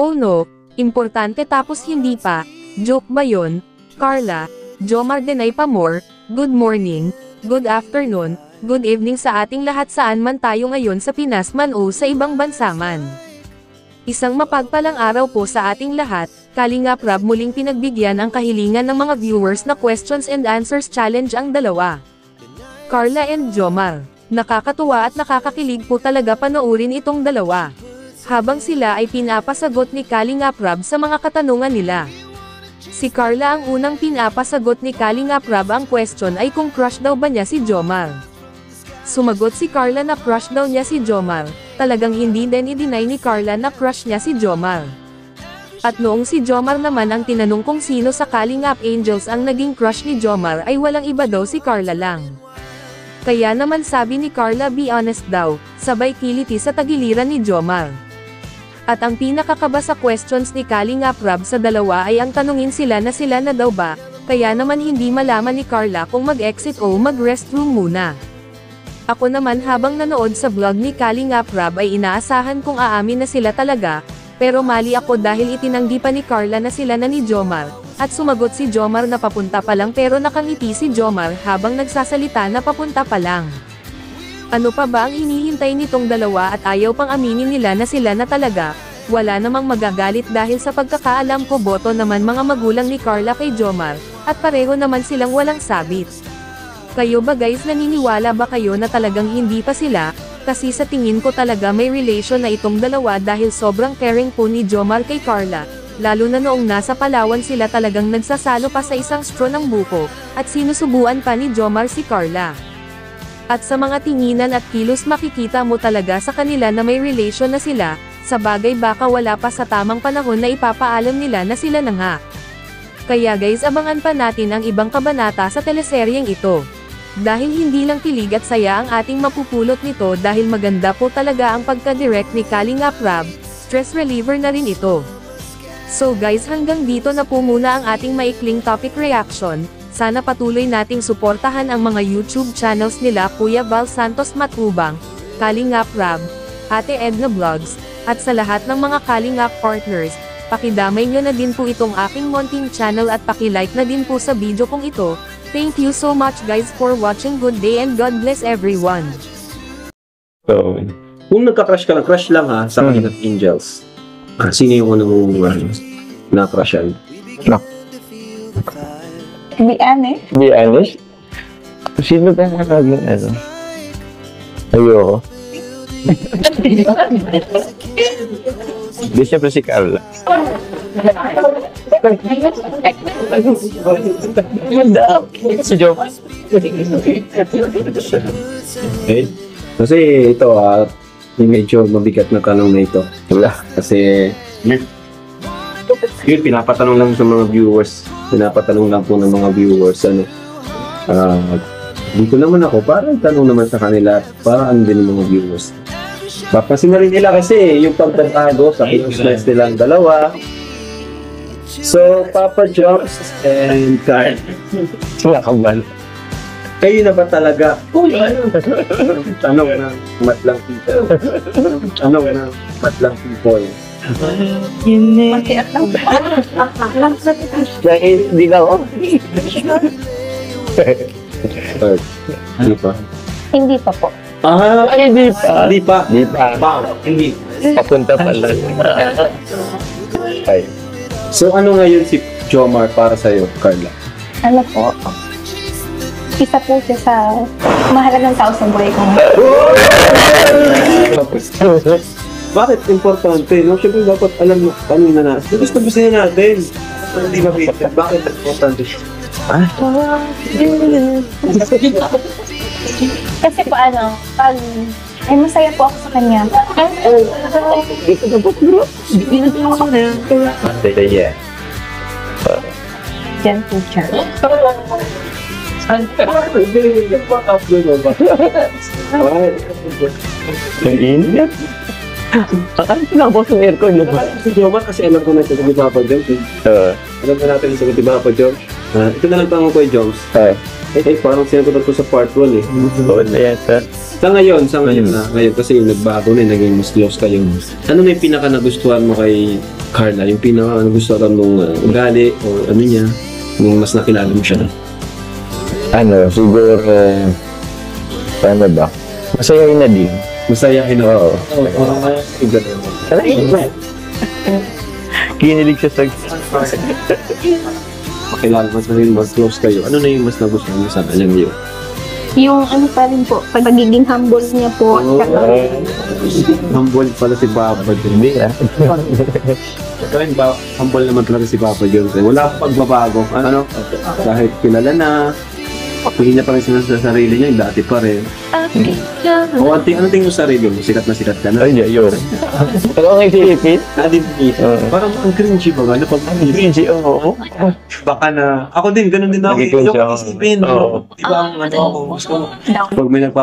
Oh no, importante tapos hindi pa. Joke ba yun? Carla, Jomar Denay Pamor, good morning, good afternoon, good evening sa ating lahat saan man tayo ngayon sa Pinas man o sa ibang bansa man. Isang mapagpalang araw po sa ating lahat. Kalingap Rab muling pinagbigyan ang kahilingan ng mga viewers na questions and answers challenge ang dalawa. Carla and Jomar. Nakakatuwa at nakakakilig po talaga panoorin itong dalawa. Habang sila ay pinapasagot ni Kalingap Rab sa mga katanungan nila. Si Carla ang unang pinapasagot ni Kalingap Rab ang question ay kung crush daw ba niya si Jomar. Sumagot si Carla na crush daw niya si Jomar, talagang hindi din i-deny ni Carla na crush niya si Jomar. At noong si Jomar naman ang tinanong kung sino sa Kalingap Angels ang naging crush ni Jomar ay walang iba daw si Carla lang. Kaya naman sabi ni Carla be honest daw, sabay kiliti sa tagiliran ni Jomar. At ang pinakakaba sa questions ni Kalingap Rab sa dalawa ay ang tanungin sila na daw ba, kaya naman hindi malaman ni Carla kung mag-exit o mag-restroom muna. Ako naman habang nanood sa vlog ni Kalingap Rab ay inaasahan kong aamin na sila talaga, pero mali ako dahil itinanggi pa ni Carla na sila na ni Jomar, at sumagot si Jomar na papunta pa lang pero nakangiti si Jomar habang nagsasalita na papunta pa lang. Ano pa ba ang hinihintay nitong dalawa at ayaw pang aminin nila na sila na talaga? Wala namang magagalit dahil sa pagkakaalam ko boto naman mga magulang ni Carla kay Jomar, at pareho naman silang walang sabit. Kayo ba guys naniniwala ba kayo na talagang hindi pa sila? Kasi sa tingin ko talaga may relation na itong dalawa dahil sobrang caring po ni Jomar kay Carla, lalo na noong nasa Palawan sila talagang nagsasalo pa sa isang straw ng buko, at sinusubuan pa ni Jomar si Carla. At sa mga tinginan at kilos makikita mo talaga sa kanila na may relation na sila, sa bagay baka wala pa sa tamang panahon na ipapaalam nila na sila na nga. Kaya guys abangan pa natin ang ibang kabanata sa teleseryeng ito. Dahil hindi lang kilig at saya ang ating mapupulot nito dahil maganda po talaga ang pagka-direct ni Kalingap Rab, stress reliever na rin ito. So guys hanggang dito na po muna ang ating maikling topic reaction. Sana patuloy nating suportahan ang mga YouTube channels nila Kuya Val Santos Matubang, Kalingap Rab, Ate Edna Vlogs, at sa lahat ng mga Kalingap partners, pakidamay nyo na din po itong aking munting channel at pakilike na din po sa video kong ito. Thank you so much guys for watching. Good day and God bless everyone. So, kung nagka-crush ka lang, crush lang ha, sa Kalingap Angels. Sino yung unang na-crushan? Be honest. Be honest? Sino ba nga naging ano? Ayoko. Di siyempre si Carla. Si Joe. Okay. Kasi ito medyo mabigat na tanong na ito. Kasi yun, pinapatanong lang sa mga viewers. Pinapatanong lang po ng mga viewers. Dito naman ako, parang tanong naman sa kanila, parang din ng mga viewers. Papansin na rin nila kasi yung pagtatago sa closeness nilang dalawa. So, Papa Joms and Carl. Nakabal. Kayo na ba talaga? Tanong ng matlang people. Tanong ng matlang people. Matiat lang. Dahil hindi na ako. Hindi pa. Hindi pa po. Hindi pa. Hindi pa. Hindi pa. Hindi. Papunta pa lang. Ay. So, ano ngayon si Jomar para sa'yo, Carla? Ano po? Isa po siya sa mahalagang tao sa buhay ko. Bakit importante? No? Siyempre dapat alam mo kanina na. Gusto natin. Hindi mabitin. Bakit importante? Kasi po pag ay masaya po ako sa kanya. Yeah. Diyan po siya. Ang init. Akala ko nakabos ng aircon yun. Si Jomar kasi alam ko na ito ni Papa Joms. Alam ko natin sa ni Papa Joms. Ito na lang tanong ko kay Joms. Parang sinagot ko sa part 1 eh. Oo na yata. Sa ngayon na. Ngayon kasi yung nagbago na, naging mas close kayo. Ano na yung pinaka nagustuhan mo kay Carla, yung pinaka gusto ka nung ugali o ano niya, nung mas nakilala mo siya. Ano, siguro, paano ba? Masayahin na din. Masayahin na. Oo. Ganun. Kinilig siya sa... Makilala mas na rin, mas close kayo. Ano na yung mas nagustuhan mo sa kanya ngayon? Yung ano pa rin po, pagiging humble niya po. Humble pala si Papa. Hindi ah. Kaya ba, humble naman talaga si Papa John. Wala akong pagbabago. Ano? Kahit kilala na, hindi niya pa rin sa sarili niya, yung dati pa rin. O, ano tingin mo sa sarili mo? Sikat na sikat ka na? Ay, yun. Pero ang isipin? Parang ang cringy ba? Ano pag Cringy, oo. baka na... Ako din, ganun din ako. Naging cringy Yung ako. isipin. Oo. Diba ang ano, gusto ko. Pag may nagpa